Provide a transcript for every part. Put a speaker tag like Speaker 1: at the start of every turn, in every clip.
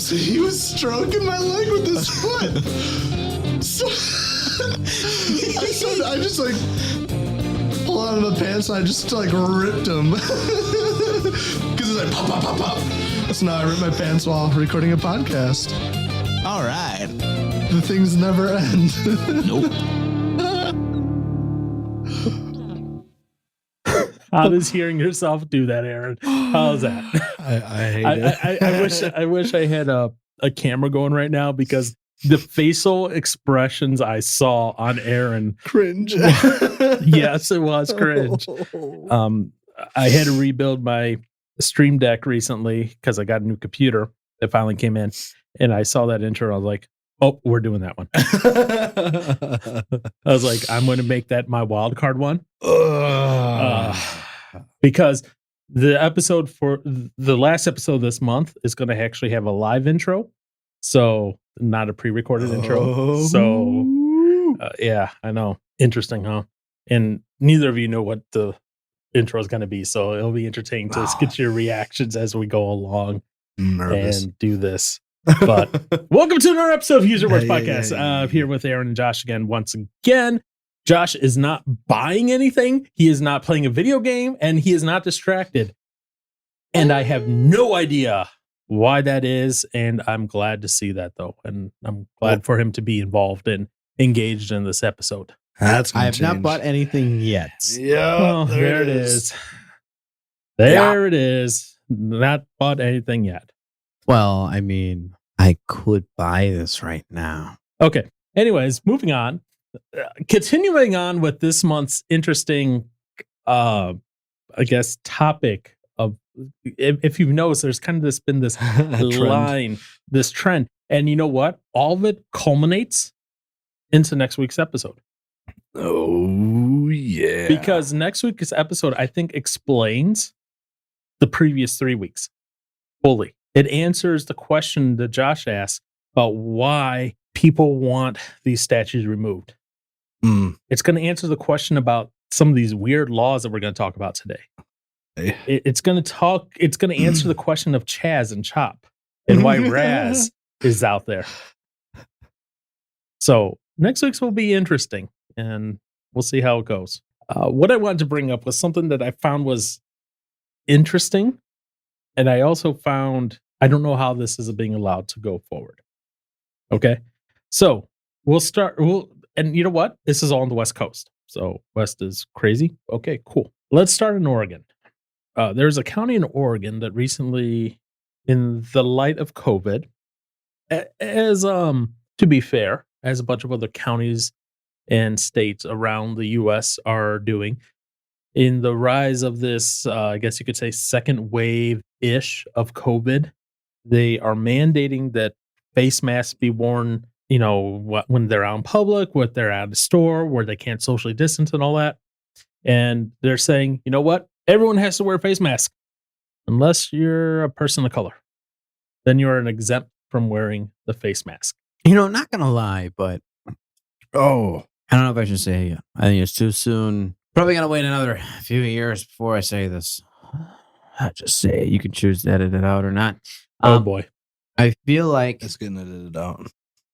Speaker 1: He was stroking my leg with his foot. So I just like pulled out of my pants and I just like ripped him. Because it's like pop, pop, pop, pop. So now I ripped my pants while recording a podcast.
Speaker 2: All right.
Speaker 1: The things never end.
Speaker 2: Nope.
Speaker 3: How does hearing yourself do that, Aaron? How's that?
Speaker 1: I hate it.
Speaker 3: I wish I had a camera going right now because the facial expressions I saw on Aaron.
Speaker 1: Cringe.
Speaker 3: Yes, it was cringe. I had to rebuild my Stream Deck recently because I got a new computer that finally came in, and I saw that intro. I was like, "Oh, we're doing that one." I was like, "I'm going to make that my wild card one," because the episode for the last episode this month is going to actually have a live intro, so not a pre-recorded intro. So, yeah, I know, interesting, huh? And neither of you know what the intro is going to be, so it'll be entertaining to get your reactions as we go along and do this. But welcome to another episode of User Words Podcast. I'm here with Aaron and Josh again. Once again, Josh is not buying anything. He is not playing a video game, and he is not distracted. And I have no idea why that is. And I'm glad to see that, though. And I'm glad for him to be involved and engaged in this episode.
Speaker 2: I have not bought anything yet.
Speaker 1: Yeah,
Speaker 3: there it is. There it is. Not bought anything yet.
Speaker 2: Well, I mean, I could buy this right now.
Speaker 3: Okay. Anyways, moving on. Continuing on with this month's interesting, I guess, topic of, if you've noticed, there's kind of been this line, this trend. And you know what? All of it culminates into next week's episode.
Speaker 1: Oh, yeah.
Speaker 3: Because next week's episode, I think, explains the previous 3 weeks fully. It answers the question that Josh asked about why people want these statues removed. It's going to answer the question about some of these weird laws that we're going to talk about today. It's going to answer the question of Chaz and Chop and why Raz is out there. So next week's will be interesting, and we'll see how it goes. What I wanted to bring up was something that I found was interesting, and I also found, I don't know how this is being allowed to go forward. Okay, so we'll start. And you know what? This is all on the West Coast, so West is crazy. Okay, cool. Let's start in Oregon. There's a county in Oregon that recently, in the light of COVID, as to be fair, as a bunch of other counties and states around the U.S. are doing, in the rise of this, I guess you could say, second wave-ish of COVID, they are mandating that face masks be worn, you know, when they're out in public, when they're at a store, where they can't socially distance and all that. And they're saying, you know what? Everyone has to wear a face mask unless you're a person of color. Then you're an exempt from wearing the face mask.
Speaker 2: You know, not going to lie, but I don't know if I should say it. I think it's too soon. Probably going to wait another few years before I say this. I'll just say it. You can choose to edit it out or not.
Speaker 3: Oh, boy.
Speaker 2: I feel like
Speaker 1: It's getting edited out.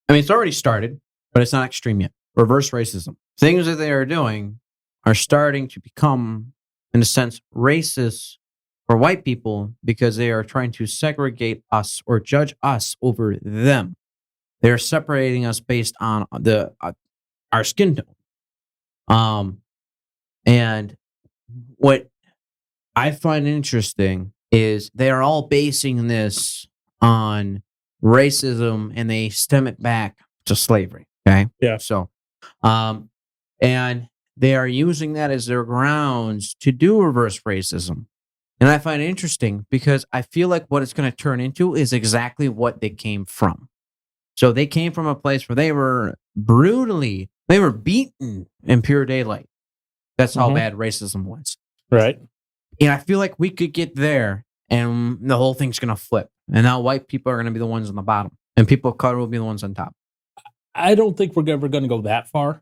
Speaker 2: I mean, it's already started, but it's not extreme yet. Reverse racism. Things that they are doing are starting to become, in a sense, racist for white people because they are trying to segregate us or judge us over them. They're separating us based on our skin tone. And what I find interesting is they are all basing this on racism, and they stem it back to slavery. Okay.
Speaker 3: Yeah.
Speaker 2: So, and they are using that as their grounds to do reverse racism. And I find it interesting because I feel like what it's going to turn into is exactly what they came from. So they came from a place where they were beaten in pure daylight. That's how bad racism was.
Speaker 3: Right.
Speaker 2: And I feel like we could get there and the whole thing's going to flip. And now white people are going to be the ones on the bottom and people of color will be the ones on top.
Speaker 3: I don't think we're ever going to go that far.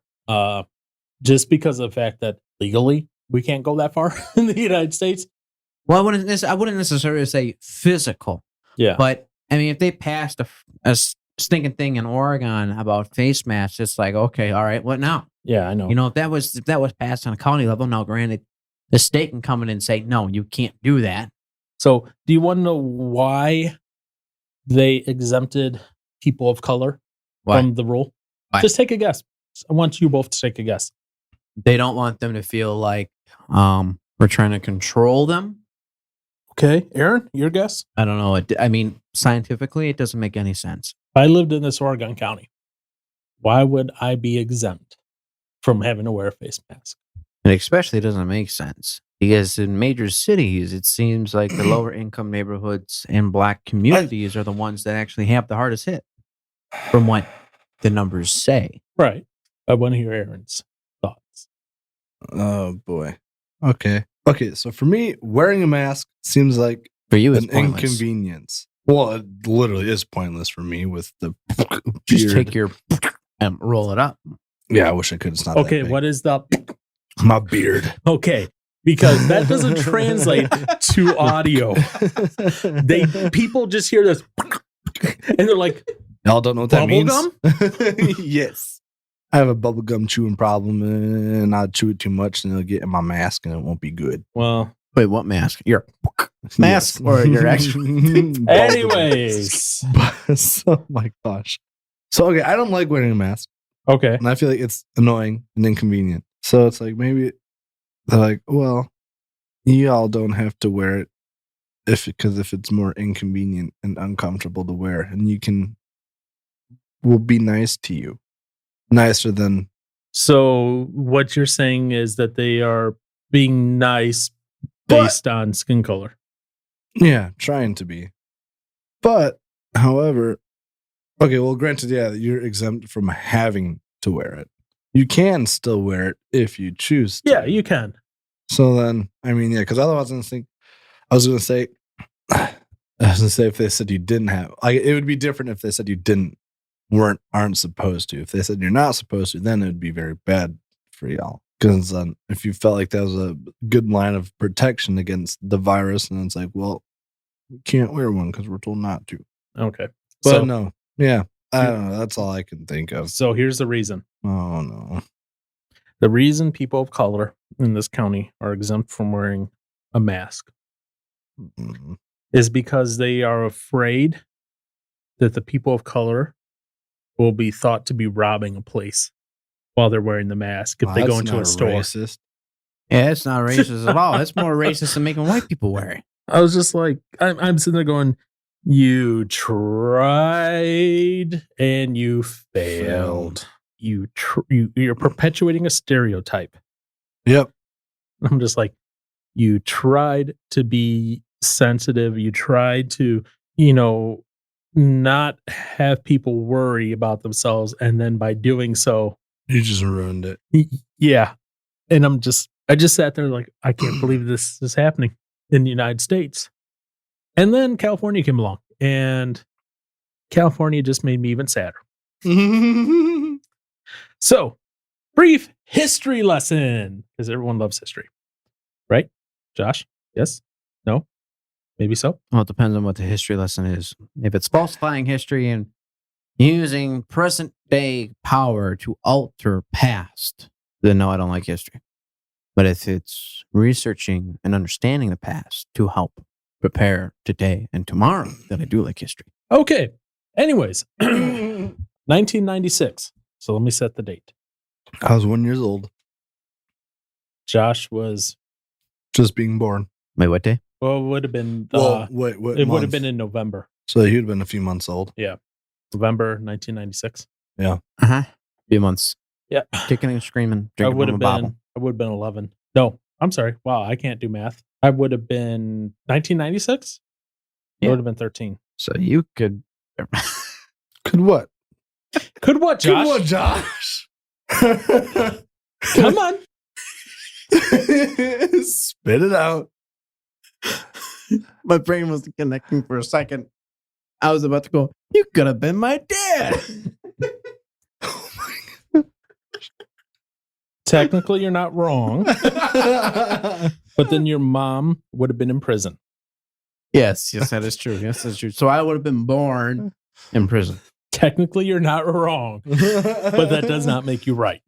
Speaker 3: just because of the fact that legally we can't go that far in the United States.
Speaker 2: Well, I wouldn't necessarily say physical,
Speaker 3: Yeah.
Speaker 2: but I mean, if they passed a stinking thing in Oregon about face masks, it's like, okay, all right, what now?
Speaker 3: Yeah, I know.
Speaker 2: You know, if that was passed on a county level, now granted, the state can come in and say, no, you can't do that.
Speaker 3: So, do you want to know why they exempted people of color from the rule?
Speaker 2: Why?
Speaker 3: Just take a guess. I want you both to take a guess.
Speaker 2: They don't want them to feel like we're trying to control them.
Speaker 3: Okay, Aaron, your guess?
Speaker 2: I don't know. I mean, scientifically, it doesn't make any sense.
Speaker 3: If I lived in this Oregon county, why would I be exempt from having to wear a face mask?
Speaker 2: It especially doesn't make sense because in major cities, it seems like the lower income neighborhoods and black communities are the ones that actually have the hardest hit, from what the numbers say.
Speaker 3: Right. I want to hear Aaron's thoughts.
Speaker 1: Oh boy. Okay. So for me, wearing a mask seems like
Speaker 2: For you, it's
Speaker 1: an
Speaker 2: pointless.
Speaker 1: inconvenience. Well, it literally is pointless for me with the
Speaker 2: Just
Speaker 1: beard.
Speaker 2: take your and roll it up.
Speaker 1: Yeah, I wish I could. It's not
Speaker 3: Okay,
Speaker 1: that big.
Speaker 3: what is the...
Speaker 1: My beard.
Speaker 3: Okay, because that doesn't translate to audio. People just hear this and they're like,
Speaker 1: Y'all don't know what that
Speaker 3: Bubble
Speaker 1: means? Yes. I have a bubblegum chewing problem and I chew it too much and it'll get in my mask and it won't be good.
Speaker 3: well,
Speaker 2: Wait, what mask? Your mask or your actual?
Speaker 3: anyways.
Speaker 1: Oh my gosh. So, okay, I don't like wearing a mask
Speaker 3: Okay.
Speaker 1: and I feel like it's annoying and inconvenient. So it's like maybe they're like, well, y'all don't have to wear it because if it's more inconvenient and uncomfortable to wear and we'll be nice to you. Nicer than
Speaker 3: So what you're saying is that they are being nice based on skin color.
Speaker 1: yeah, trying to be. But however, okay, well granted, yeah, you're exempt from having to wear it. You can still wear it if you choose to.
Speaker 3: Yeah, you can.
Speaker 1: So then, I mean, yeah, because otherwise I was gonna say if they said you didn't have, like, it would be different if they said you aren't supposed to. If they said you're not supposed to, then it would be very bad for y'all. Because then if you felt like that was a good line of protection against the virus, and it's like, well, we can't wear one because we're told not to.
Speaker 3: Okay.
Speaker 1: But
Speaker 3: So
Speaker 1: no, yeah, I don't know. That's all I can think of.
Speaker 3: So here's the reason.
Speaker 1: Oh no.
Speaker 3: The reason people of color in this county are exempt from wearing a mask
Speaker 1: Mm.
Speaker 3: is because they are afraid that the people of color will be thought to be robbing a place while they're wearing the mask if
Speaker 1: Wow,
Speaker 3: they go
Speaker 1: that's
Speaker 3: into a
Speaker 1: not
Speaker 3: store.
Speaker 1: Racist.
Speaker 2: Yeah, it's not racist at all. It's more racist than making white people wear it.
Speaker 3: I was just like, I'm sitting there going, you tried and you failed. You're perpetuating a stereotype.
Speaker 1: Yep.
Speaker 3: I'm just like, you tried to be sensitive. You tried to, not have people worry about themselves. And then by doing so,
Speaker 1: You just ruined it.
Speaker 3: yeah. And I just sat there like, I can't believe this is happening in the United States. And then California came along and California just made me even sadder. So, brief history lesson, because everyone loves history, right? Josh? Yes? No? Maybe so?
Speaker 2: Well, it depends on what the history lesson is. If it's falsifying history and using present day power to alter past, then no, I don't like history. But if it's researching and understanding the past to help prepare today and tomorrow, then I do like history.
Speaker 3: Okay. Anyways, 1996. So let me set the date.
Speaker 1: I was 1 year old,
Speaker 3: Josh was,
Speaker 1: just being born.
Speaker 2: Wait, what day?
Speaker 3: well, it would have been,
Speaker 1: What
Speaker 3: it would
Speaker 1: month?
Speaker 3: have been in November.
Speaker 1: So he'd been a few months old.
Speaker 3: November 1996.
Speaker 2: Uh-huh. Few months.
Speaker 3: Yeah.
Speaker 2: Kicking and screaming,
Speaker 3: I
Speaker 2: drinking
Speaker 3: would
Speaker 2: from
Speaker 3: have
Speaker 2: a
Speaker 3: been,
Speaker 2: bottle.
Speaker 3: I would have been 11. No, I'm sorry. Wow, I can't do math. I would have been 1996. I
Speaker 2: Yeah.
Speaker 3: would have been 13.
Speaker 2: So you could...
Speaker 1: Could what?
Speaker 3: Could what, Josh?
Speaker 1: Could what, Josh?
Speaker 3: Come on.
Speaker 1: Spit it out.
Speaker 2: My brain wasn't connecting for a second. I was about to go, you could have been my dad.
Speaker 1: Oh my God.
Speaker 3: Technically, you're not wrong, but then your mom would have been in prison.
Speaker 2: Yes, that is true. Yes, that's true. So I would have been born in prison.
Speaker 3: Technically, you're not wrong, but that does not make you right.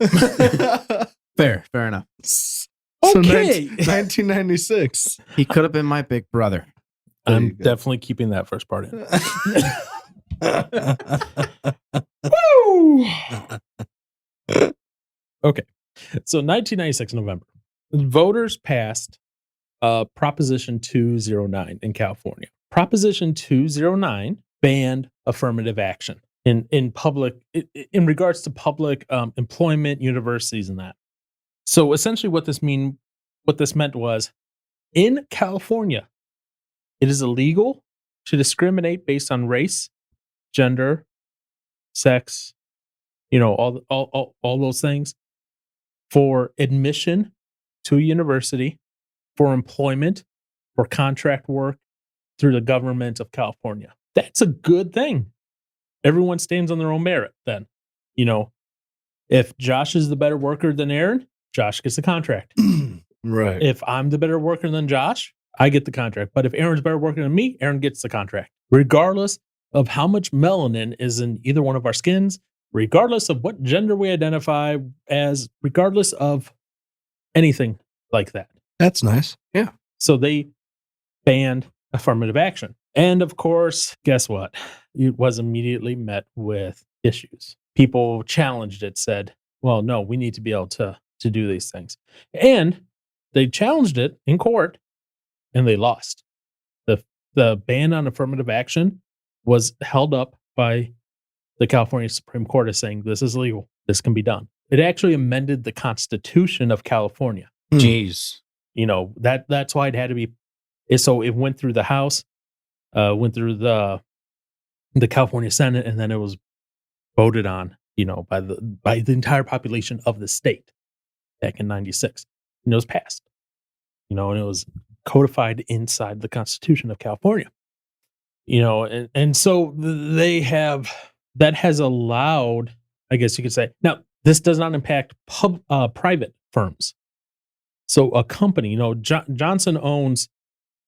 Speaker 2: Fair enough.
Speaker 1: So
Speaker 3: Okay.
Speaker 1: 1996.
Speaker 2: He could have been my big brother.
Speaker 1: There you
Speaker 3: I'm
Speaker 1: go.
Speaker 3: definitely keeping that first part in. Okay. So 1996 November, voters passed Proposition 209 in California. Proposition 209 banned affirmative action in public in regards to public employment, universities, and that. So essentially, what this meant was, in California, it is illegal to discriminate based on race, gender, sex, all those things, for admission to a university, for employment, for contract work through the government of California. That's a good thing. Everyone stands on their own merit then. If Josh is the better worker than Aaron, Josh gets the contract.
Speaker 1: Right.
Speaker 3: If I'm the better worker than Josh, I get the contract. But if Aaron's better worker than me, Aaron gets the contract. Regardless of how much melanin is in either one of our skins, regardless of what gender we identify as, regardless of anything like that.
Speaker 1: That's nice. Yeah.
Speaker 3: So they banned affirmative action. And of course, guess what? It was immediately met with issues. People challenged it, said, well, no, we need to be able to do these things. And they challenged it in court and they lost. The ban on affirmative action was held up by the California Supreme Court as saying this is legal. This can be done. It actually amended the Constitution of California.
Speaker 2: Jeez.
Speaker 3: That's why it had to be. So it went through the House, went through the California Senate, and then it was voted on, by the entire population of the state back in 96. And it was passed. And it was codified inside the Constitution of California. And so that has allowed, I guess you could say. Now, this does not impact private firms. So a company, Johnson owns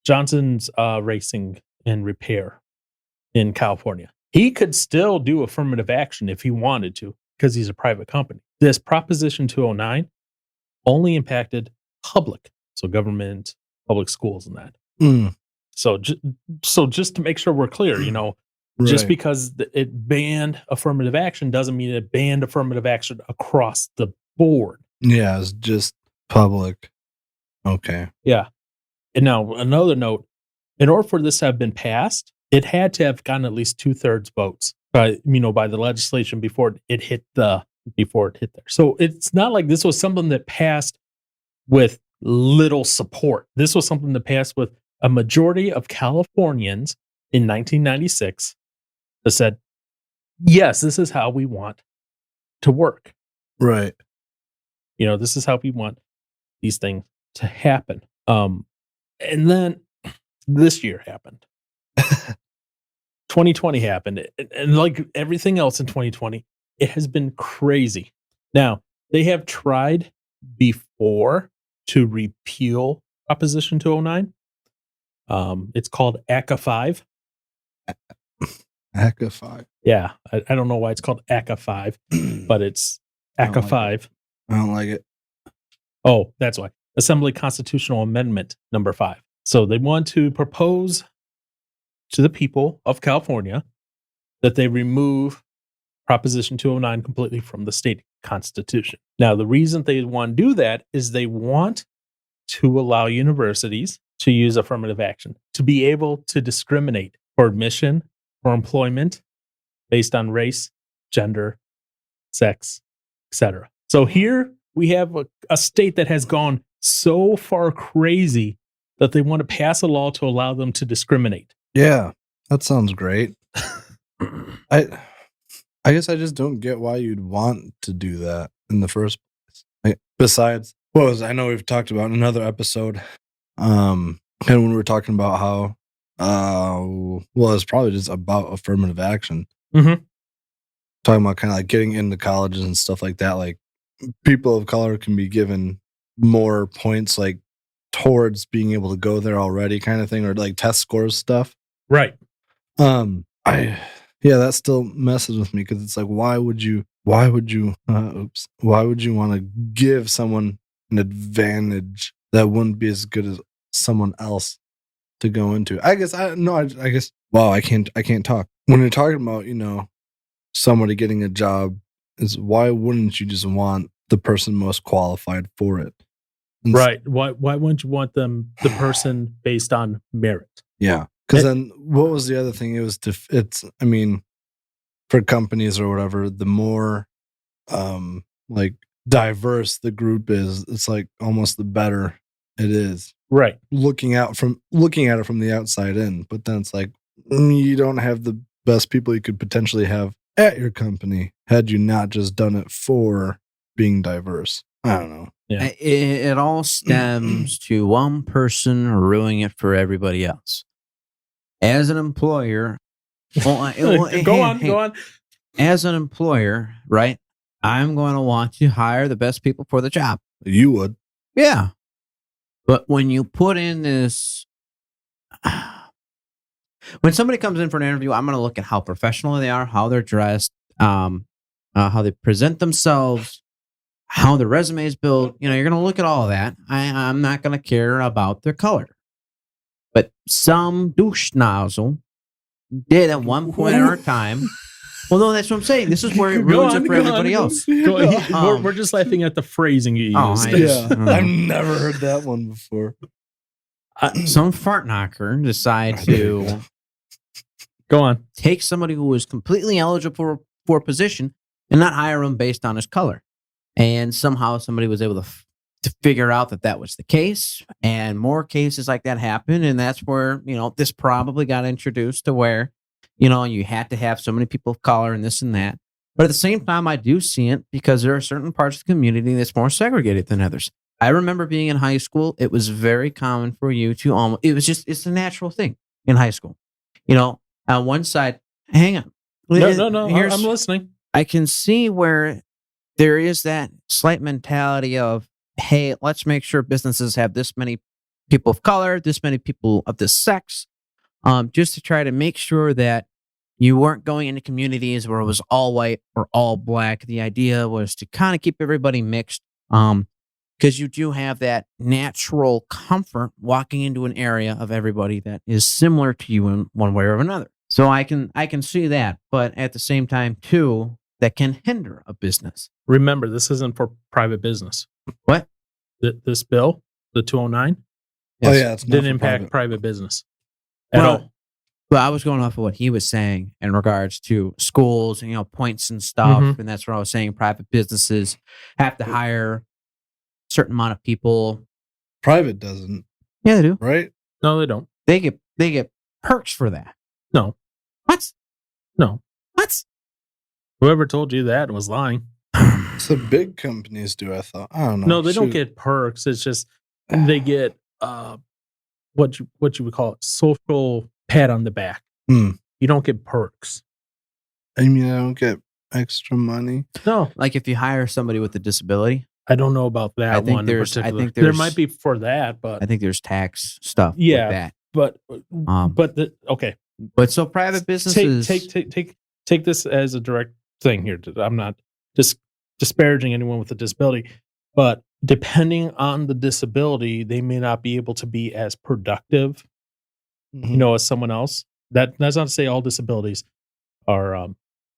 Speaker 3: Johnson's Racing and Repair in California. He could still do affirmative action if he wanted to, because he's a private company. This Proposition 209 only impacted public, so government, public schools, and that. So just to make sure we're clear, just
Speaker 1: Right.
Speaker 3: because it banned affirmative action doesn't mean it banned affirmative action across the board.
Speaker 1: Yeah, it's just public. Okay.
Speaker 3: Yeah. And now another note, in order for this to have been passed, it had to have gotten at least 2/3 votes by the legislation before it hit there. So it's not like this was something that passed with little support. This was something that passed with a majority of Californians in 1996 that said, yes, this is how we want to work.
Speaker 1: Right.
Speaker 3: This is how we want these things to happen. And then this year happened. 2020 happened. And like everything else in 2020, it has been crazy. Now, they have tried before to repeal Proposition 209. It's called ACA 5.
Speaker 1: ACA 5.
Speaker 3: Yeah, I don't know why it's called ACA 5, but it's ACA 5.
Speaker 1: I don't like it.
Speaker 3: Oh, that's why. Assembly Constitutional Amendment number 5. So they want to propose to the people of California that they remove Proposition 209 completely from the state constitution. Now, the reason they want to do that is they want to allow universities to use affirmative action, to be able to discriminate for admission, for employment, based on race, gender, sex, etc. So here we have a state that has gone so far crazy that they want to pass a law to allow them to discriminate.
Speaker 1: Yeah, that sounds great. I guess I just don't get why you'd want to do that in the first place. Besides, I know we've talked about in another episode, and when we were talking about how, it's probably just about affirmative action.
Speaker 3: Mm-hmm.
Speaker 1: Talking about kind of like getting into colleges and stuff like that. Like, people of color can be given more points, like towards being able to go there already, kind of thing, or like test scores stuff.
Speaker 3: Right.
Speaker 1: That still messes with me because it's like, why would you want to give someone an advantage that wouldn't be as good as someone else to go into? I guess wow, I can't talk. When you're talking about, somebody getting a job, is why wouldn't you just want the person most qualified for it?
Speaker 3: Right. Why wouldn't you want the person based on merit?
Speaker 1: Yeah. Because then what was the other thing? It was for companies or whatever, the more like diverse the group is, it's like almost the better it is.
Speaker 3: Right.
Speaker 1: Looking at it from the outside in, but then it's like you don't have the best people you could potentially have at your company had you not just done it for being diverse. I don't know.
Speaker 3: Yeah.
Speaker 2: It all stems to one person ruining it for everybody else. As an employer,
Speaker 3: go on.
Speaker 2: As an employer, right? I'm going to want to hire the best people for the job.
Speaker 1: You would.
Speaker 2: Yeah. But when you put in this, when somebody comes in for an interview, I'm going to look at how professional they are, how they're dressed, how they present themselves, how their resume is built. You're going to look at all of that. I'm not going to care about their color. But some douche nozzle did at one point in our time. Well, no, that's what I'm saying. This is where it ruins it for everybody else.
Speaker 3: We're just laughing at the phrasing you used.
Speaker 1: I've never heard that one before.
Speaker 2: Some fart knocker decide to
Speaker 3: go on,
Speaker 2: take somebody who was completely eligible for a position and not hire him based on his color. And somehow somebody was able to figure out that was the case, and more cases like that happen. And that's where, this probably got introduced to where, you had to have so many people of color and this and that. But at the same time, I do see it because there are certain parts of the community that's more segregated than others. I remember being in high school. It was very common for you to it's a natural thing in high school. On one side, hang on.
Speaker 3: No, I'm listening.
Speaker 2: I can see where there is that slight mentality of, hey, let's make sure businesses have this many people of color, this many people of this sex, just to try to make sure that you weren't going into communities where it was all white or all black. The idea was to kind of keep everybody mixed, because you do have that natural comfort walking into an area of everybody that is similar to you in one way or another. So I can see that, but at the same time, too, that can hinder a business.
Speaker 3: Remember, this isn't for private business.
Speaker 2: What?
Speaker 3: This bill, the 209?
Speaker 1: Yes, oh, yeah. It's
Speaker 3: didn't impact private business at all.
Speaker 2: Well, I was going off of what he was saying in regards to schools and, points and stuff. Mm-hmm. And that's what I was saying. Private businesses have to hire a certain amount of people.
Speaker 1: Private doesn't.
Speaker 2: Yeah, they do.
Speaker 1: Right?
Speaker 3: No, they don't.
Speaker 2: They get perks for that.
Speaker 3: No.
Speaker 2: What?
Speaker 3: No.
Speaker 2: What?
Speaker 3: Whoever told you that was lying.
Speaker 1: So big companies do, I thought. I don't know.
Speaker 3: No, they don't get perks. It's just they get what you would call it, social pat on the back. You don't get perks.
Speaker 1: I don't get extra money.
Speaker 3: No.
Speaker 2: Like if you hire somebody with a disability.
Speaker 3: I don't know about that one in particular. I think there might be for that, but
Speaker 2: I think there's tax stuff.
Speaker 3: Yeah,
Speaker 2: with
Speaker 3: that. Okay.
Speaker 2: But so private businesses
Speaker 3: take this as a direct thing here. I'm not disparaging anyone with a disability, but depending on the disability, they may not be able to be as productive, as someone else. That's not to say all disabilities are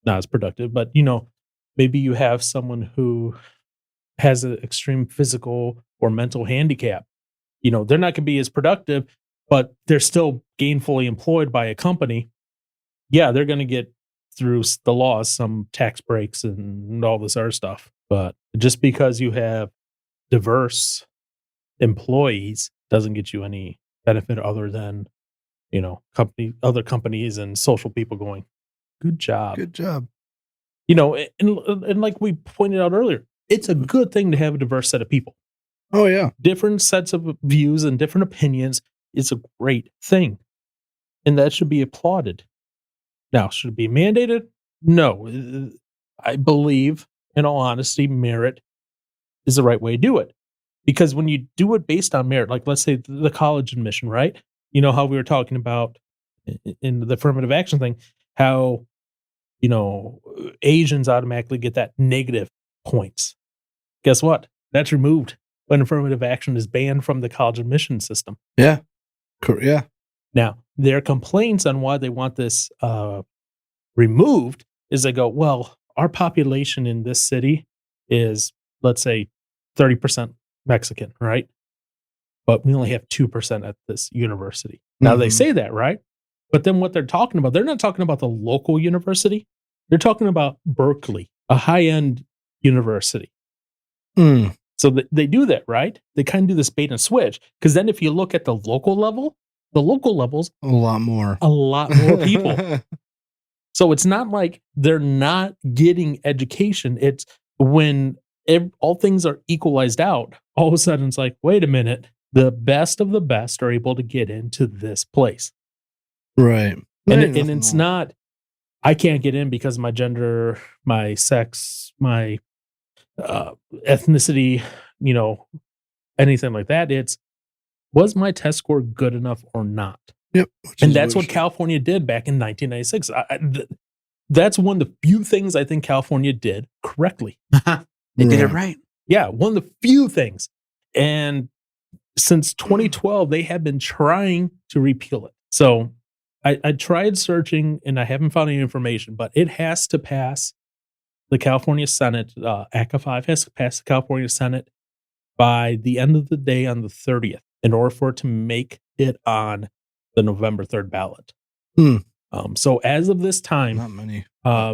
Speaker 3: not as productive, but maybe you have someone who has an extreme physical or mental handicap. They're not going to be as productive, but they're still gainfully employed by a company. Yeah, they're going to get through the laws some tax breaks and all this other stuff. But just because you have diverse employees doesn't get you any benefit other than, other companies and social people going, good job.
Speaker 1: Good job.
Speaker 3: And like we pointed out earlier, it's a good thing to have a diverse set of people.
Speaker 1: Oh, yeah.
Speaker 3: Different sets of views and different opinions. It's a great thing. And that should be applauded. Now, should it be mandated? No. I believe, in all honesty, merit is the right way to do it. Because when you do it based on merit, like let's say the college admission, right? You know how we were talking about in the affirmative action thing, how, Asians automatically get that negative points. Guess what? That's removed when affirmative action is banned from the college admission system.
Speaker 1: Yeah. Yeah.
Speaker 3: Now, their complaints on why they want this removed is they go, well, our population in this city is, let's say, 30% Mexican, right? But we only have 2% at this university. Now, they say that, right? But then what they're talking about, they're not talking about the local university. They're talking about Berkeley, a high-end university. So they do that, right? They kind of do this bait and switch. Because then if you look at the local level's
Speaker 1: a lot more
Speaker 3: people. So it's not like they're not getting education. It's when all things are equalized out, all of a sudden it's like, wait a minute, the best of the best are able to get into this place.
Speaker 1: Right.
Speaker 3: And it's not, I can't get in because of my gender, my sex, my ethnicity, anything like that. It's, was my test score good enough or not?
Speaker 1: Yep.
Speaker 3: And that's what California did back in 1996. That's one of the few things I think California did correctly.
Speaker 2: They did it right.
Speaker 3: Yeah, one of the few things. And since 2012, they have been trying to repeal it. So I tried searching and I haven't found any information, but it has to pass the California Senate. ACA 5 has to pass the California Senate by the end of the day on the 30th in order for it to make it on the November 3rd ballot. So as of this time,
Speaker 1: not many.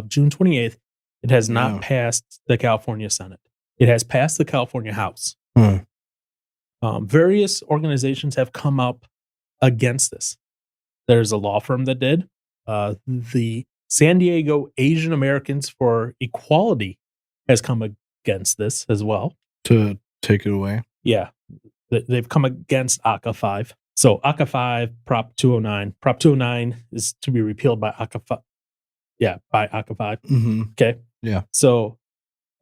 Speaker 3: June 28th, it has not passed the California Senate. It has passed the California House. Various organizations have come up against this. There's a law firm that did. The San Diego Asian Americans for Equality has come against this as well.
Speaker 1: To take it away?
Speaker 3: Yeah. They've come against ACA 5. So ACA 5, Prop 209. Prop 209 is to be repealed by ACA 5. Yeah, by ACA 5. Okay.
Speaker 1: Yeah.
Speaker 3: So,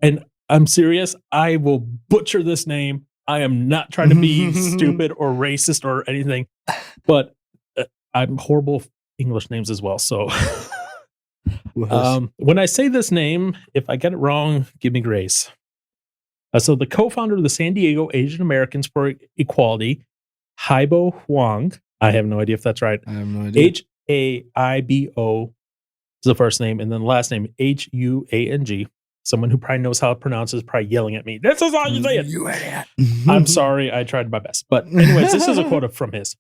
Speaker 3: and I'm serious. I will butcher this name. I am not trying to be stupid or racist or anything, but I'm horrible with English names as well. So when I say this name, if I get it wrong, give me grace. So the co-founder of the San Diego Asian Americans for Equality, Haibo Huang, I have no idea if that's right.
Speaker 1: I have no idea.
Speaker 3: Haibo is the first name, and then the last name, Huang. Someone who probably knows how to pronounce it is probably yelling at me. This is how you say it. I'm sorry. I tried my best. But anyways, this is a quote from his.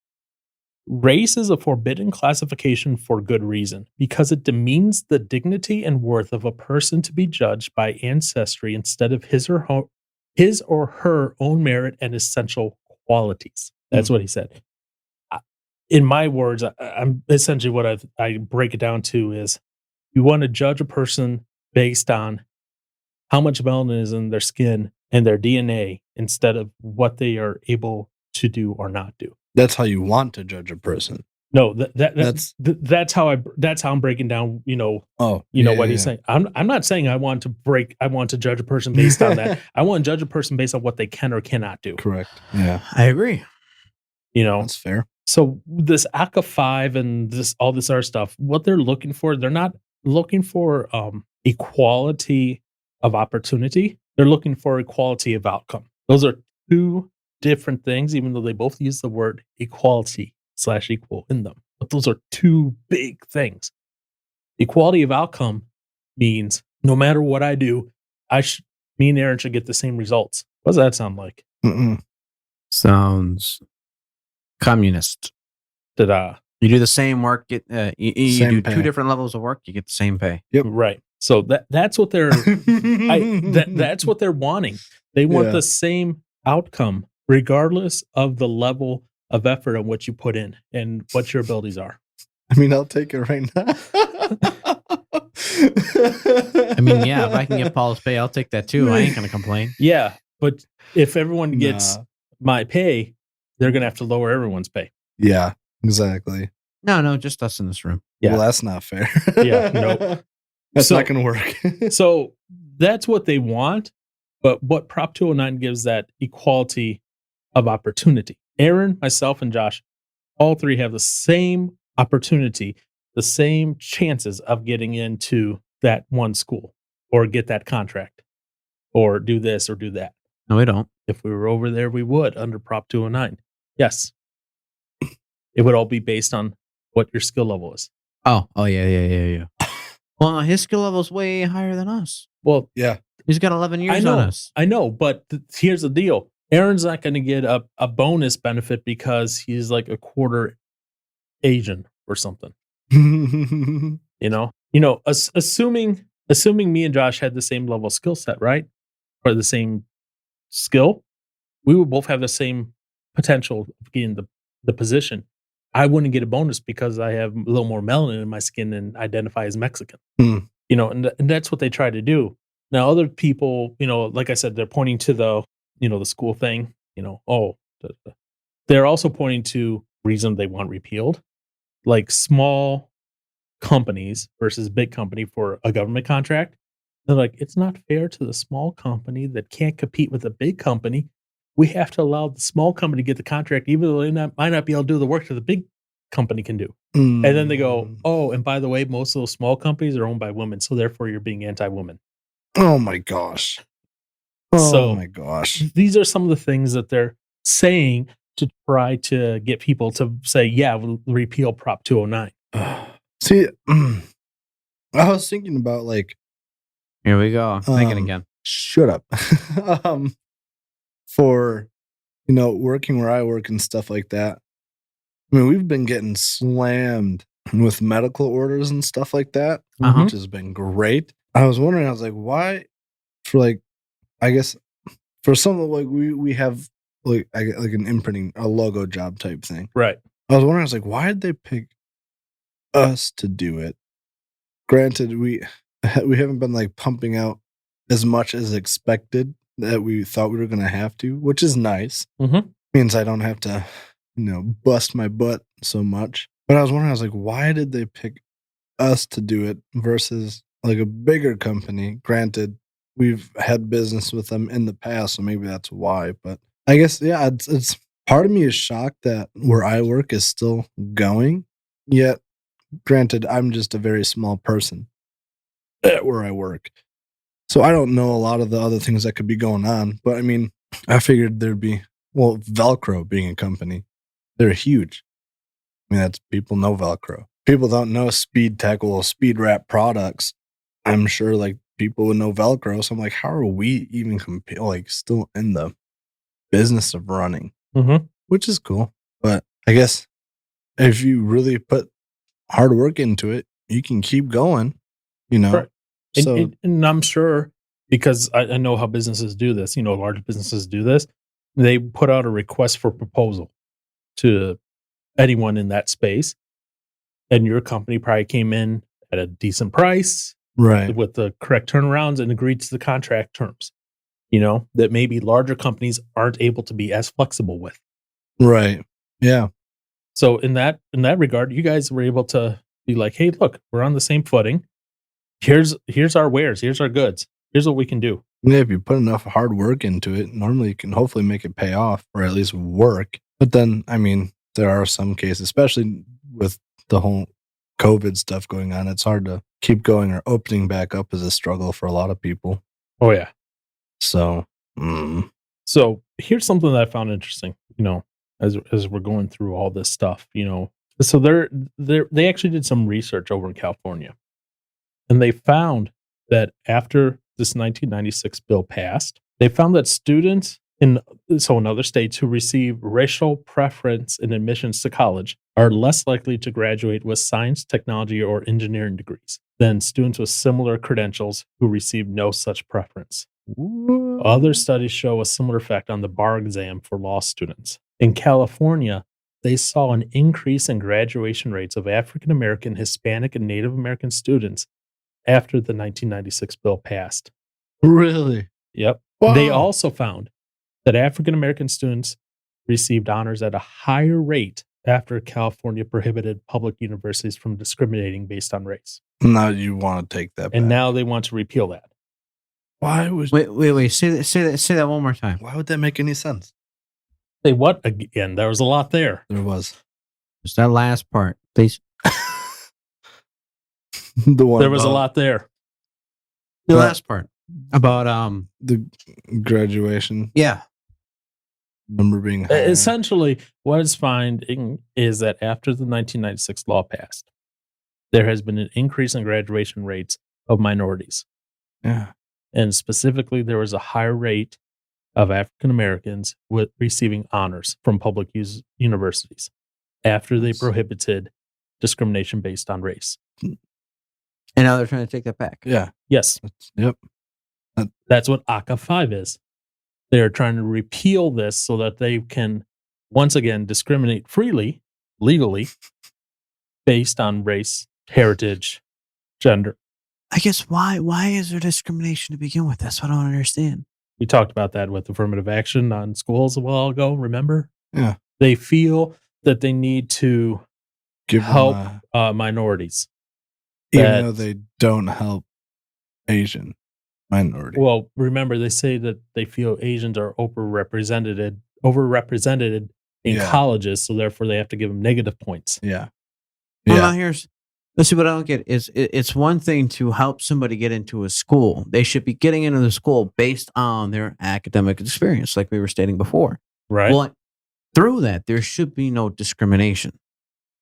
Speaker 3: Race is a forbidden classification for good reason, because it demeans the dignity and worth of a person to be judged by ancestry instead of his or her own merit and essential qualities. That's what he said. In my words, I'm essentially what I break it down to is you want to judge a person based on how much melanin is in their skin and their DNA instead of what they are able to do or not do.
Speaker 1: That's how you want to judge a person.
Speaker 3: No, that's how I'm breaking down. What he's saying. I'm not saying I want to judge a person based on that. I want to judge a person based on what they can or cannot do.
Speaker 1: Correct. Yeah,
Speaker 2: I agree.
Speaker 1: That's fair.
Speaker 3: So this ACA 5 and all this other stuff, what they're looking for, they're not looking for equality of opportunity. They're looking for equality of outcome. Those are two different things, even though they both use the word equality / equal in them. But those are two big things. Equality of outcome means no matter what I do, me and Aaron should get the same results. What does that sound like?
Speaker 2: Sounds communist. You do the same work, you do
Speaker 1: pay.
Speaker 2: 2 different levels of work, you get the same pay.
Speaker 1: Yep.
Speaker 3: Right. So that's what they're that's what they're wanting. They want the same outcome, regardless of the level of effort on what you put in and what your abilities are.
Speaker 1: I mean, I'll take it right now.
Speaker 2: I mean, yeah, if I can get Paul's pay, I'll take that too. I ain't going to complain.
Speaker 3: Yeah, but if everyone gets my pay, they're going to have to lower everyone's pay.
Speaker 1: Yeah, exactly.
Speaker 2: No, just us in this room.
Speaker 3: Yeah.
Speaker 1: Well, that's not fair.
Speaker 3: Yeah, nope.
Speaker 1: That's not going to work.
Speaker 3: So that's what they want. But what Prop 209 gives that equality of opportunity. Aaron, myself, and Josh, all three have the same opportunity, the same chances of getting into that one school or get that contract or do this or do that.
Speaker 2: No, we don't.
Speaker 3: If we were over there, we would under Prop 209. Yes. It would all be based on what your skill level is.
Speaker 2: Oh, yeah. Well, his skill level is way higher than us.
Speaker 3: Well,
Speaker 1: Yeah.
Speaker 2: He's got 11 years on us.
Speaker 3: I know, but here's the deal. Aaron's not going to get a bonus benefit because he's like a quarter Asian or something. Assuming me and Josh had the same level of skill set, right? Or the same skill, we would both have the same potential of getting the position. I wouldn't get a bonus because I have a little more melanin in my skin and identify as Mexican. And that's what they try to do. Now, other people, like I said, they're pointing to the school thing, they're also pointing to reason they want repealed, like small companies versus big company for a government contract. They're like, it's not fair to the small company that can't compete with a big company. We have to allow the small company to get the contract, even though they might not be able to do the work that the big company can do. And then they go, oh, and by the way, most of those small companies are owned by women, so therefore you're being anti-woman.
Speaker 1: Oh my gosh. My gosh.
Speaker 3: These are some of the things that they're saying to try to get people to say, yeah, we'll repeal Prop 209.
Speaker 1: See, I was thinking about like,
Speaker 2: here we go. Thinking again.
Speaker 1: Shut up. For, working where I work and stuff like that. I mean, we've been getting slammed with medical orders and stuff like that, which has been great. I was wondering, I was like, why for like, I guess for some of like we have like an imprinting, a logo job type thing.
Speaker 3: Right.
Speaker 1: I was wondering, I was like, why did they pick us to do it? Granted, we haven't been like pumping out as much as expected that we thought we were going to have to, which is nice. Means I don't have to, bust my butt so much. But I was wondering, I was like, why did they pick us to do it versus like a bigger company? Granted, we've had business with them in the past, so maybe that's why. But I guess, yeah, it's part of me is shocked that where I work is still going. Yet, granted, I'm just a very small person at where I work. So I don't know a lot of the other things that could be going on. But I mean, I figured there'd be, Velcro being a company, they're huge. I mean, that's people know Velcro. People don't know speed tackle, speed wrap products. I'm sure like people would know Velcro. So I'm like, how are we even still in the business of running? Which is cool. But I guess if you really put hard work into it, you can keep going,
Speaker 3: Right.
Speaker 1: So,
Speaker 3: and I'm sure, because I know how businesses do this, large businesses do this, they put out a request for proposal to anyone in that space. And your company probably came in at a decent price,
Speaker 1: right,
Speaker 3: with the correct turnarounds and agreed to the contract terms, that maybe larger companies aren't able to be as flexible with.
Speaker 1: Right. Yeah.
Speaker 3: So in that regard, you guys were able to be like, hey, look, we're on the same footing. Here's our wares. Here's our goods. Here's what we can do.
Speaker 1: Yeah, if you put enough hard work into it, normally you can hopefully make it pay off or at least work. But then, I mean, there are some cases, especially with the whole COVID stuff going on, it's hard to keep going, or opening back up is a struggle for a lot of people.
Speaker 3: Oh, yeah.
Speaker 1: So,
Speaker 3: So here's something that I found interesting, as we're going through all this stuff, So they actually did some research over in California. And they found that after this 1996 bill passed, they found that students in other states who receive racial preference in admissions to college are less likely to graduate with science, technology, or engineering degrees than students with similar credentials who receive no such preference. Other studies show a similar effect on the bar exam for law students. In California, they saw an increase in graduation rates of African American, Hispanic, and Native American students after the 1996 bill passed.
Speaker 1: Really?
Speaker 3: Yep.
Speaker 1: Wow.
Speaker 3: They also found that African American students received honors at a higher rate after California prohibited public universities from discriminating based on race.
Speaker 1: Now you want to take that back.
Speaker 3: And now they want to repeal that.
Speaker 1: Why would
Speaker 2: Wait. Say that one more time.
Speaker 1: why would that make any sense?
Speaker 3: Say what again? There was a lot there.
Speaker 1: There was
Speaker 2: Just that last part, please.
Speaker 1: the one.
Speaker 3: There was a
Speaker 1: about
Speaker 3: lot there.
Speaker 2: The
Speaker 1: But-
Speaker 2: last part about
Speaker 1: the graduation
Speaker 2: yeah.
Speaker 1: number being higher.
Speaker 3: Essentially, what it's finding is that after the 1996 law passed, there has been an increase in graduation rates of minorities.
Speaker 1: Yeah.
Speaker 3: And specifically, there was a higher rate of African Americans with receiving honors from public universities after they prohibited discrimination based on race.
Speaker 2: And now they're trying to take that back.
Speaker 1: Yeah.
Speaker 3: Yes,
Speaker 1: Yep.
Speaker 3: that's what ACA 5 is. They're trying to repeal this so that they can once again discriminate freely, legally, based on race, heritage, gender.
Speaker 2: I guess why is there discrimination to begin with? That's what I don't understand.
Speaker 3: We talked about that with affirmative action on schools a while ago, remember?
Speaker 1: Yeah.
Speaker 3: They feel that they need to
Speaker 1: Give them
Speaker 3: help
Speaker 1: a-
Speaker 3: minorities.
Speaker 1: even
Speaker 3: that-
Speaker 1: though they don't help Asian minority.
Speaker 3: Well, remember, they say that they feel Asians are overrepresented in
Speaker 1: Yeah.
Speaker 3: colleges, so therefore they have to give them negative points.
Speaker 1: Yeah.
Speaker 2: Well,
Speaker 1: Yeah.
Speaker 2: now let's see what I don't get is it's one thing to help somebody get into a school. They should be getting into the school based on their academic experience, like we were stating before.
Speaker 3: Right?
Speaker 2: Well, through that, there should be no discrimination.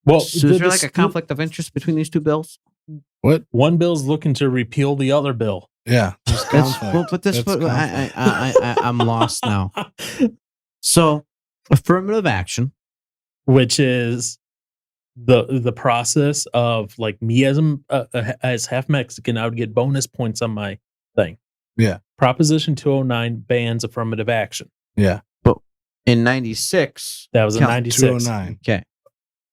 Speaker 3: Well,
Speaker 2: So is there like a conflict of interest between these two bills?
Speaker 1: What?
Speaker 3: one bill's looking to repeal the other bill.
Speaker 1: Yeah. There's
Speaker 2: That's,
Speaker 1: conflict.
Speaker 2: well, but this
Speaker 1: That's
Speaker 2: I'm lost now. So affirmative action.
Speaker 3: Which is the process of like me as half Mexican, I would get bonus points on my thing.
Speaker 1: Yeah.
Speaker 3: Proposition 209 bans affirmative action.
Speaker 1: Yeah.
Speaker 2: In 96,
Speaker 3: That was in
Speaker 2: Count
Speaker 3: 96.
Speaker 1: 209.
Speaker 2: okay,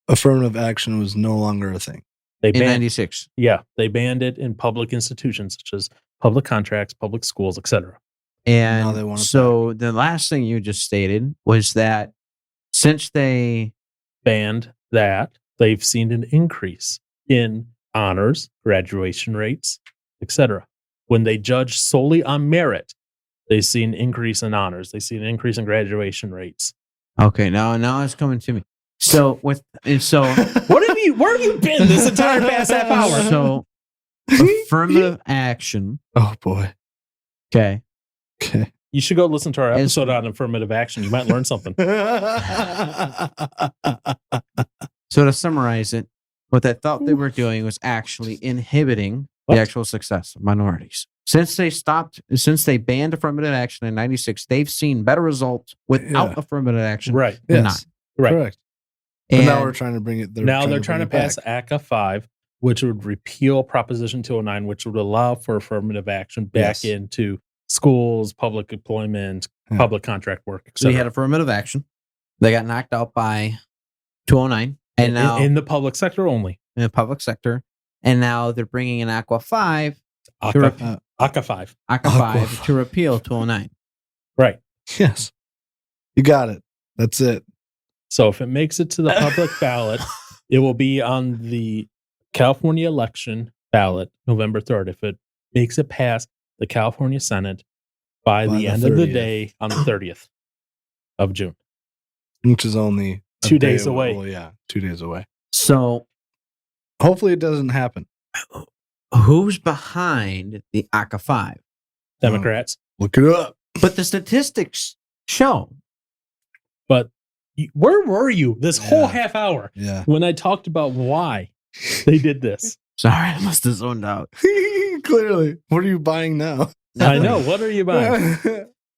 Speaker 1: Affirmative action was no longer a thing.
Speaker 3: They
Speaker 2: in
Speaker 3: banned,
Speaker 2: 96.
Speaker 3: yeah, they banned it in public institutions such as public contracts, public schools, etc.
Speaker 1: Now they
Speaker 2: And
Speaker 1: want it
Speaker 2: so the last thing you just stated was that since they
Speaker 3: Banned that, they've seen an increase in honors, graduation rates, etc. When they judge solely on merit, they see an increase in honors. They see an increase in graduation rates.
Speaker 2: okay, now it's coming to me. So where have
Speaker 3: you been this entire past half hour?
Speaker 2: so affirmative action,
Speaker 1: Oh boy.
Speaker 2: okay,
Speaker 1: Okay.
Speaker 3: You should go listen to our
Speaker 2: Is-
Speaker 3: episode on affirmative action. You might learn something.
Speaker 2: so to summarize it, what they thought they were doing was actually inhibiting
Speaker 3: What?
Speaker 2: the actual success of minorities. Since they banned affirmative action in 96, they've seen better results without
Speaker 1: Yeah.
Speaker 2: affirmative action
Speaker 3: Right.
Speaker 2: than
Speaker 1: Yes.
Speaker 2: not.
Speaker 3: Right.
Speaker 1: Correct. But
Speaker 2: And
Speaker 1: now we're trying to bring it.
Speaker 3: Now they're trying to
Speaker 1: bring it
Speaker 3: pass
Speaker 1: back.
Speaker 3: ACA 5, which would repeal Proposition 209, which would allow for affirmative action back
Speaker 1: Yes.
Speaker 3: into schools, public employment,
Speaker 1: Yeah.
Speaker 3: public contract work,
Speaker 2: so you
Speaker 3: etc.
Speaker 2: had affirmative action. They got knocked out by 209, and now
Speaker 3: in the public sector only.
Speaker 2: in the public sector, and now they're bringing in Aqua 5,
Speaker 3: ACA,
Speaker 2: Sure.
Speaker 3: ACA 5.
Speaker 2: Aqua
Speaker 1: Aqua
Speaker 2: 5
Speaker 1: 5.
Speaker 2: to repeal 209.
Speaker 3: Right.
Speaker 1: Yes. You got it. That's it.
Speaker 3: So if it makes it to the public ballot, it will be on the California election ballot November 3rd. If it makes it past the California Senate by
Speaker 1: By
Speaker 3: the
Speaker 1: the
Speaker 3: end of the
Speaker 1: 30th.
Speaker 3: day on the 30th of June.
Speaker 1: Which is only a
Speaker 3: 2
Speaker 1: day
Speaker 3: days away.
Speaker 1: Well, yeah, 2 days away.
Speaker 2: So
Speaker 1: Hopefully, it doesn't happen.
Speaker 2: who's behind the Aqua 5?
Speaker 3: Democrats.
Speaker 1: Look it up.
Speaker 2: But the statistics show.
Speaker 3: But where were you this whole
Speaker 1: Yeah.
Speaker 3: half hour
Speaker 1: Yeah.
Speaker 3: when I talked about why they did this?
Speaker 2: Sorry, I must have zoned out.
Speaker 1: Clearly. What are you buying now?
Speaker 3: I know. What are you buying?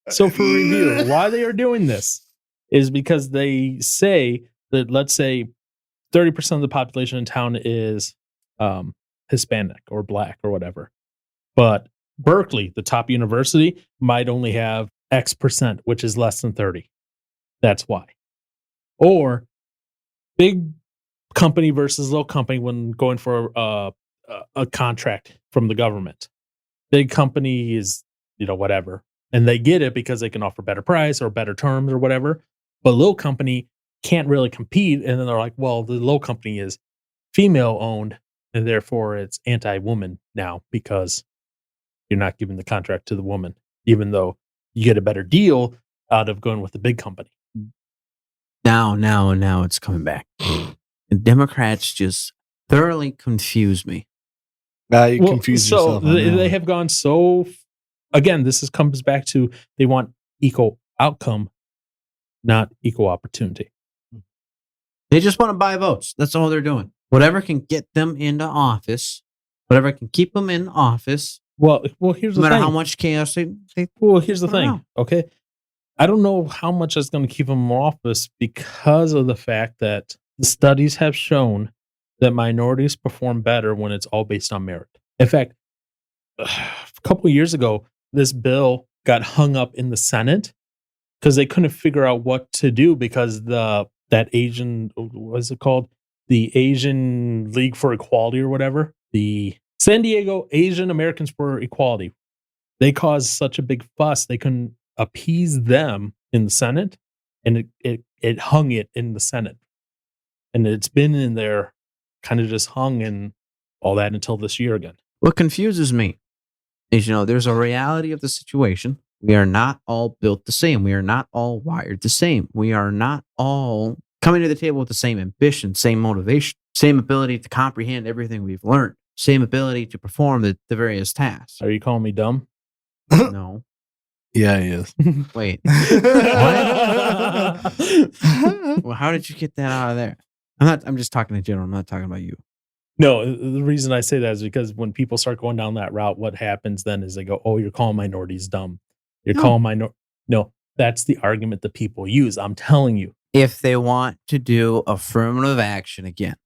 Speaker 3: So for review, why they are doing this is because they say that, let's say 30% of the population in town is Hispanic or black or whatever. But Berkeley, the top university, might only have X percent, which is less than 30. That's why. Or big company versus little company when going for a contract from the government. Big company is, whatever. And they get it because they can offer better price or better terms or whatever. But little company can't really compete. And then they're like, well, the little company is female owned and therefore it's anti-woman now because, you're not giving the contract to the woman, even though you get a better deal out of going with the big company.
Speaker 2: Now it's coming back. The Democrats just thoroughly confuse me.
Speaker 1: You confuse yourself.
Speaker 3: They have gone so. Again, comes back to they want equal outcome, not equal opportunity.
Speaker 2: They just want to buy votes. That's all they're doing. Whatever can get them into office, whatever can keep them in office.
Speaker 3: Well, here's
Speaker 2: no
Speaker 3: the
Speaker 2: matter
Speaker 3: thing.
Speaker 2: how much chaos they
Speaker 3: well, here's the thing.
Speaker 2: around.
Speaker 3: Okay, I don't know how much that's going to keep them in office because of the fact that the studies have shown that minorities perform better when it's all based on merit. In fact, a couple of years ago, this bill got hung up in the Senate because they couldn't figure out what to do because that Asian, what is it called? The Asian League for Equality or whatever, the San Diego Asian Americans for Equality. They caused such a big fuss they couldn't appease them in the Senate, and it hung it in the Senate, and it's been in there, kind of just hung and all that until this year again.
Speaker 2: What confuses me is, there's a reality of the situation. We are not all built the same. We are not all wired the same. We are not all coming to the table with the same ambition, same motivation, same ability to comprehend everything we've learned, same ability to perform the various tasks.
Speaker 3: Are you calling me dumb?
Speaker 2: No.
Speaker 1: Yeah, he is.
Speaker 2: Wait. Well, how did you get that out of there? I'm just talking in general. I'm not talking about you.
Speaker 3: No, the reason I say that is because when people start going down that route, what happens then is they go, "Oh, you're calling minorities dumb. You're calling No, that's the argument that people use. I'm telling you.
Speaker 2: If they want to do affirmative action again,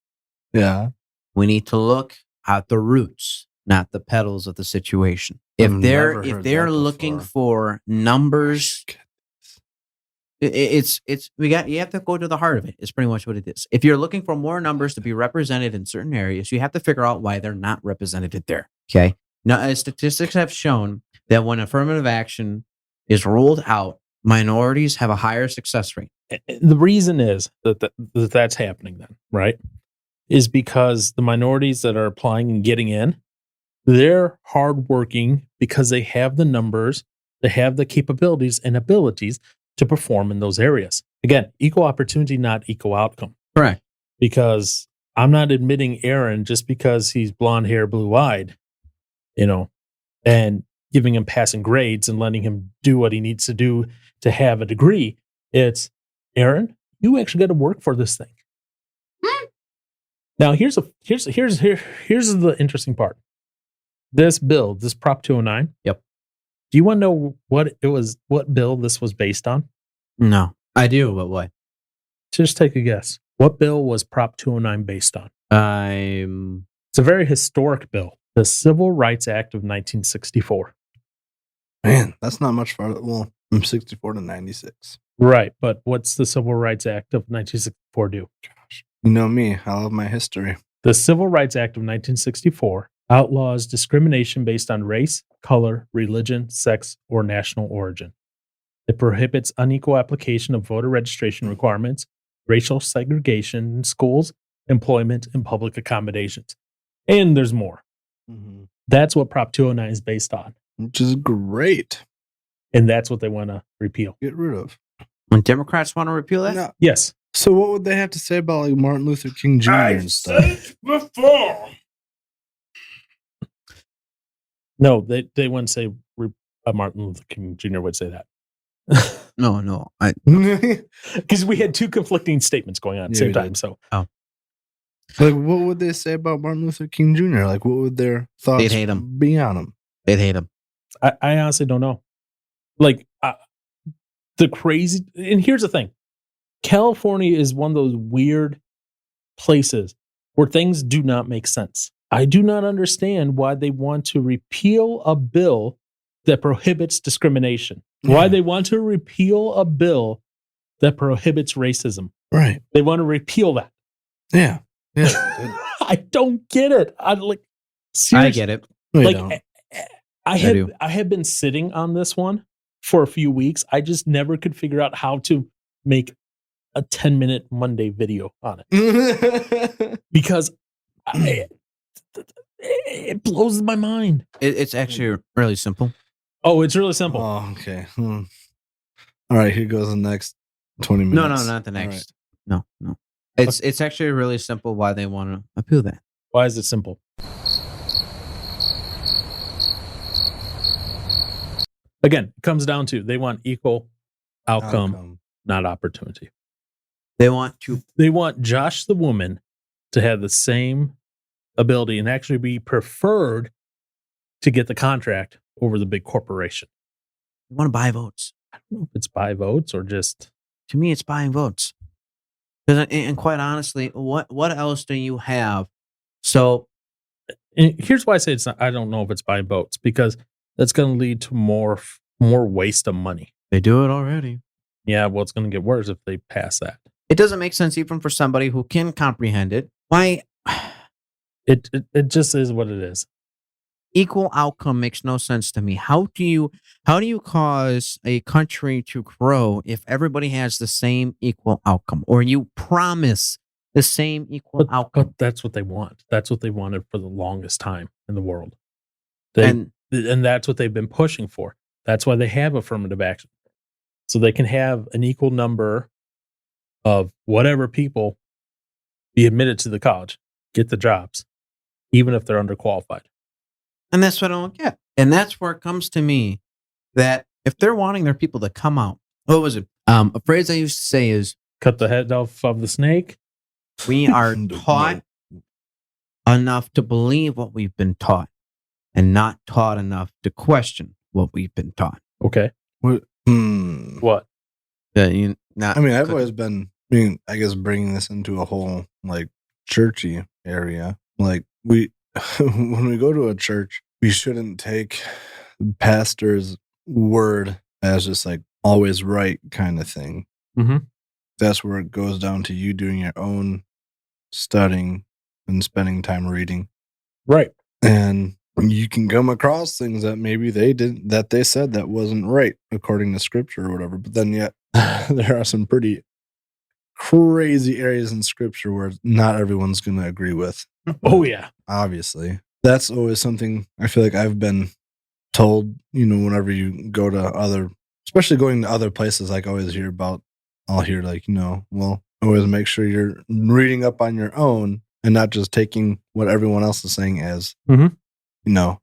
Speaker 1: Yeah.
Speaker 2: we need to look at the roots, not the petals of the situation. If they're looking for numbers, you have to go to the heart of it. It's pretty much what it is. If you're looking for more numbers to be represented in certain areas, you have to figure out why they're not represented there. Okay. Now, statistics have shown that when affirmative action is ruled out, minorities have a higher success rate.
Speaker 3: The reason is that's happening then, right? Is because the minorities that are applying and getting in, they're hardworking because they have the numbers, they have the capabilities and abilities to perform in those areas. Again, equal opportunity, not equal outcome.
Speaker 2: Correct.
Speaker 3: Because I'm not admitting Aaron just because he's blonde hair, blue eyed, and giving him passing grades and letting him do what he needs to do to have a degree. It's, Aaron, you actually got to work for this thing. Now, here's the interesting part. This bill, this Prop 209.
Speaker 2: Yep.
Speaker 3: Do you want to know what bill this was based on?
Speaker 2: No, I do, but what?
Speaker 3: Just take a guess. What bill was Prop 209 based on? It's a very historic bill. The Civil Rights Act of 1964.
Speaker 1: Man, that's not much farther. Well, from 64 to 96.
Speaker 3: Right, but what's the Civil Rights Act of 1964 do?
Speaker 1: Gosh, you know me. I love my history.
Speaker 3: The Civil Rights Act of 1964 outlaws discrimination based on race, color, religion, sex, or national origin. It prohibits unequal application of voter registration requirements, racial segregation in schools, employment, and public accommodations. And there's more.
Speaker 1: Mm-hmm.
Speaker 3: That's what Prop 209 is based on.
Speaker 1: Which is great.
Speaker 3: And that's what they want to repeal.
Speaker 1: Get rid of.
Speaker 2: When Democrats want to repeal that?
Speaker 1: No.
Speaker 3: Yes.
Speaker 1: So what would they have to say about like Martin Luther King Jr. and stuff?
Speaker 3: Before. No, they wouldn't say Martin Luther King Jr. would say that.
Speaker 2: No.
Speaker 3: Because we had two conflicting statements going on at the same time. So,
Speaker 1: like, what would they say about Martin Luther King Jr.? Like, what would their thoughts
Speaker 2: They'd hate him.
Speaker 1: be on him?
Speaker 2: They'd hate him.
Speaker 3: I honestly don't know. Like, the crazy, and here's the thing. California is one of those weird places where things do not make sense. I do not understand why they want to repeal a bill that prohibits discrimination. Yeah. Why they want to repeal a bill that prohibits racism.
Speaker 1: Right.
Speaker 3: They want to repeal that.
Speaker 1: Yeah.
Speaker 3: I don't get it. Seriously.
Speaker 2: I get it.
Speaker 3: Like, I have been sitting on this one for a few weeks. I just never could figure out how to make a 10-minute Monday video on it. Because It blows my mind.
Speaker 2: It's actually really simple.
Speaker 3: Oh, it's really simple.
Speaker 1: Oh, okay. All right, here goes the next 20 minutes.
Speaker 2: No, not the
Speaker 1: All right.
Speaker 2: next. No. It's actually really simple why they want to appeal that.
Speaker 3: Why is it simple? Again, it comes down to they want equal outcome, not opportunity.
Speaker 2: They want
Speaker 3: Josh the woman to have the same ability and actually be preferred to get the contract over the big corporation.
Speaker 2: They want to buy votes.
Speaker 3: I don't know if it's buy votes or just.
Speaker 2: To me, it's buying votes. And quite honestly, what else do you have? So
Speaker 3: And here's why I say it's not. I don't know if it's buying votes because that's going to lead to more waste of money.
Speaker 2: they do it already.
Speaker 3: Yeah, well, it's going to get worse if they pass that.
Speaker 2: It doesn't make sense even for somebody who can comprehend it. Why?
Speaker 3: It just is what it is.
Speaker 2: Equal outcome makes no sense to me. How do you cause a country to grow if everybody has the same equal outcome, or you promise the same equal outcome?
Speaker 3: But that's what they want. That's what they wanted for the longest time in the world.
Speaker 2: And
Speaker 3: And that's what they've been pushing for. That's why they have affirmative action. So they can have an equal number of whatever people be admitted to the college, get the jobs, even if they're underqualified.
Speaker 2: And that's what I don't get. And that's where it comes to me that if they're wanting their people to come out, what was it? A phrase I used to say is,
Speaker 3: Cut the head off of the snake.
Speaker 2: we are taught enough to believe what we've been taught and not taught enough to question what we've been taught.
Speaker 3: Okay.
Speaker 1: What?
Speaker 3: What?
Speaker 1: I've always been, I guess, bringing this into a whole, like, churchy area. Like, when we go to a church, we shouldn't take the pastor's word as just, like, always right kind of thing.
Speaker 3: Mm-hmm.
Speaker 1: That's where it goes down to you doing your own studying and spending time reading.
Speaker 3: Right.
Speaker 1: And you can come across things that maybe they said that wasn't right according to scripture or whatever. But then yet there are some pretty crazy areas in scripture where not everyone's going to agree with.
Speaker 3: Oh, yeah.
Speaker 1: Obviously. That's always something I feel like I've been told, whenever you go to especially going to other places, like I'll hear like, well, always make sure you're reading up on your own and not just taking what everyone else is saying as, the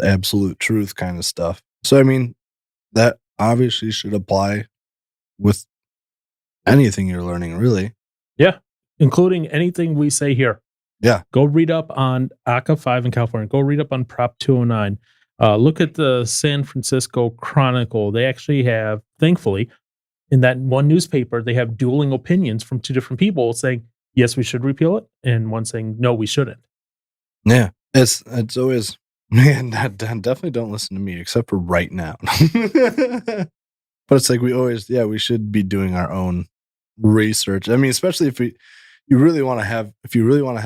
Speaker 1: absolute truth kind of stuff. So, that obviously should apply with anything you're learning, really.
Speaker 3: Yeah. Including anything we say here.
Speaker 1: Yeah.
Speaker 3: Go read up on ACA 5 in California. Go read up on Prop 209. Look at the San Francisco Chronicle. They actually have, thankfully, in that one newspaper, they have dueling opinions from two different people saying, yes, we should repeal it, and one saying, no, we shouldn't.
Speaker 1: Yeah. It's always, man, definitely don't listen to me except for right now. But it's like we should be doing our own research. Especially if you really want to have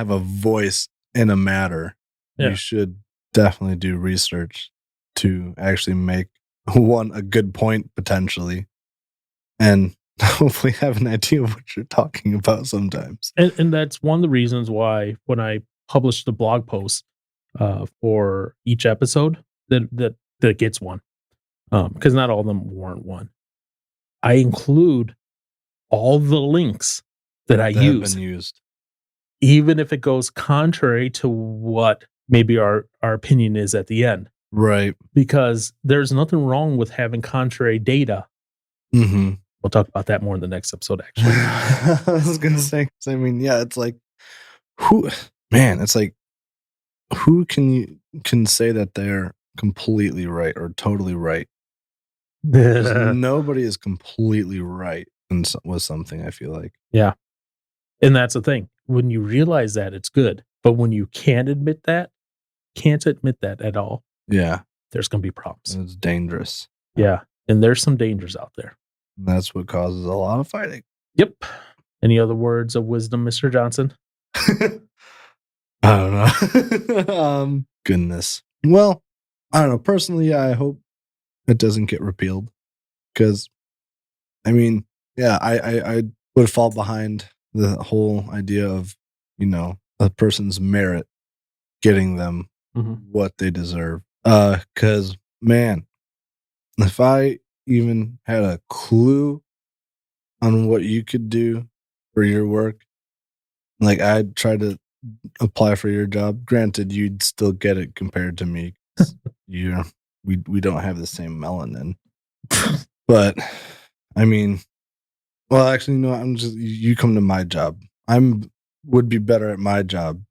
Speaker 1: a voice in a matter, you should definitely do research to actually make a good point potentially, and hopefully have an idea of what you're talking about sometimes.
Speaker 3: And that's one of the reasons why when I publish the blog post for each episode that gets one, because not all of them warrant one. I include all the links that I use,
Speaker 1: been used,
Speaker 3: even if it goes contrary to what maybe our opinion is at the end.
Speaker 1: Right.
Speaker 3: Because there's nothing wrong with having contrary data.
Speaker 1: Mm-hmm.
Speaker 3: We'll talk about that more in the next episode, actually.
Speaker 1: I was going to say, it's like, who can say that they're completely right or totally right? Nobody is completely right with something, I feel like.
Speaker 3: Yeah. And that's the thing. When you realize that, it's good. But when you can't admit that at all,
Speaker 1: yeah,
Speaker 3: there's going to be problems.
Speaker 1: It's dangerous.
Speaker 3: Yeah. And there's some dangers out there.
Speaker 1: And that's what causes a lot of fighting.
Speaker 3: Yep. Any other words of wisdom, Mr. Johnson?
Speaker 1: I don't know. Goodness. Well, I don't know. Personally, I hope it doesn't get repealed. Because, I would fall behind the whole idea of, a person's merit getting them what they deserve. Because man, if I even had a clue on what you could do for your work, like I'd try to apply for your job. Granted, you'd still get it compared to me. We don't have the same melanin. But I mean, well, actually, no. You come to my job. Would be better at my job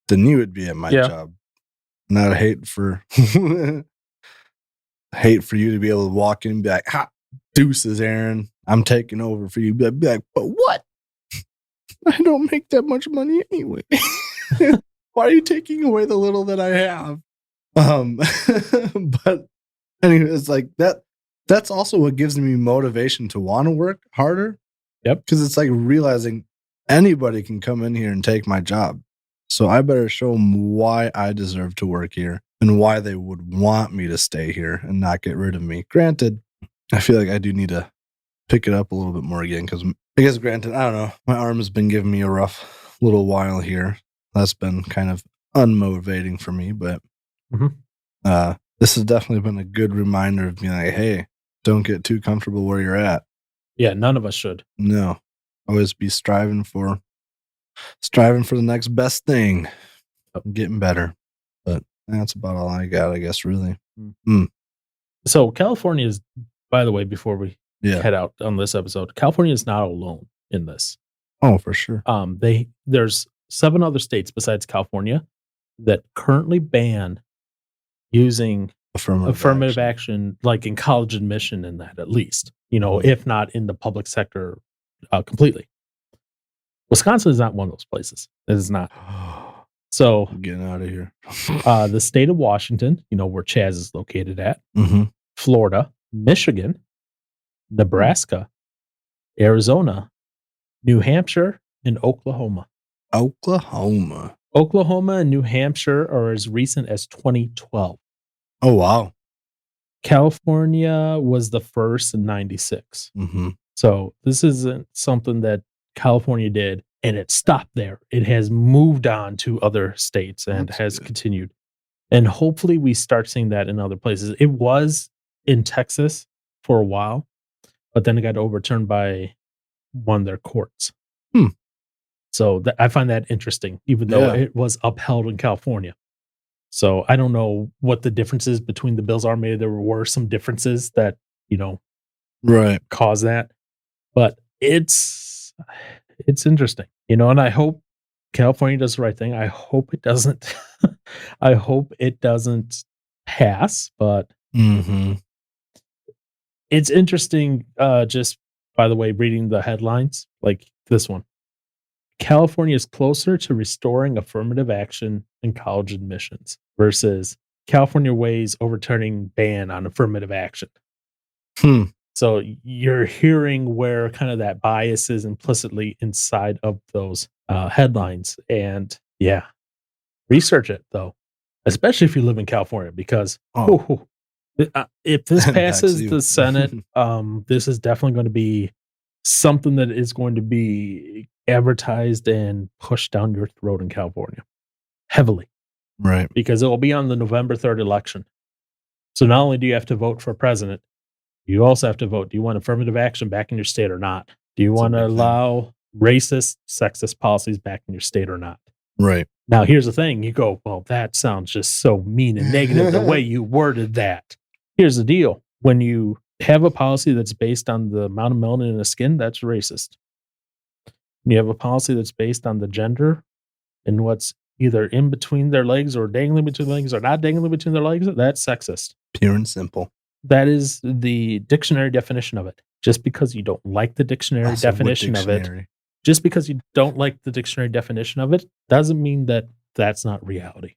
Speaker 1: than you would be at my job. And I'd hate for you to be able to walk in and be like, "Ha, deuces, Aaron. I'm taking over for you." Be like, but what? I don't make that much money anyway. Why are you taking away the little that I have? But anyway, it's like that. That's also what gives me motivation to want to work harder.
Speaker 3: Yep.
Speaker 1: Because it's like realizing anybody can come in here and take my job. So I better show them why I deserve to work here and why they would want me to stay here and not get rid of me. Granted, I feel like I do need to pick it up a little bit more again because I guess, granted, I don't know. My arm has been giving me a rough little while here. That's been kind of unmotivating for me, but this has definitely been a good reminder of being like, hey, don't get too comfortable where you're at.
Speaker 3: Yeah, none of us should.
Speaker 1: No. Always be striving for the next best thing. Getting better. But that's about all I got, I guess, really.
Speaker 3: So California is, by the way, before we head out on this episode, California is not alone in this.
Speaker 1: Oh, for sure.
Speaker 3: There's 7 other states besides California that currently ban using affirmative action, like in college admission and that, at least, if not in the public sector completely. Wisconsin is not one of those places. It is not. So
Speaker 1: getting out of here.
Speaker 3: The state of Washington, where Chaz is located at, Florida, Michigan, Nebraska, Arizona, New Hampshire, and Oklahoma.
Speaker 1: Oklahoma
Speaker 3: and New Hampshire are as recent as 2012.
Speaker 1: Oh, wow.
Speaker 3: California was the first in 96. So this isn't something that California did and it stopped there. It has moved on to other states and has continued. And hopefully we start seeing that in other places. It was in Texas for a while, but then it got overturned by one of their courts. So I find that interesting, even though it was upheld in California. So I don't know what the differences between the bills are. Maybe there were some differences that, cause that. But it's interesting, and I hope California does the right thing. I hope it doesn't. I hope it doesn't pass, but it's interesting. Just by the way, reading the headlines like this one. California is closer to restoring affirmative action in college admissions versus California weighs overturning ban on affirmative action. So you're hearing where kind of that bias is implicitly inside of those headlines. And research it though, especially if you live in California, because if this passes the Senate, this is definitely going to be something that is going to be advertised and pushed down your throat in California heavily.
Speaker 1: Right.
Speaker 3: Because it will be on the November 3rd election. So not only do you have to vote for president, you also have to vote. Do you want affirmative action back in your state or not? Do you want to allow racist, sexist policies back in your state or not?
Speaker 1: Right.
Speaker 3: Now, here's the thing. You go, well, that sounds just so mean and negative the way you worded that. Here's the deal. When you have a policy that's based on the amount of melanin in the skin, that's racist. When you have a policy that's based on the gender and what's either in between their legs or dangling between their legs or not dangling between their legs, that's sexist.
Speaker 1: Pure and simple.
Speaker 3: That is the dictionary definition of it. Just because you don't like the dictionary definition of it, just because you don't like the dictionary definition of it, doesn't mean that that's not reality.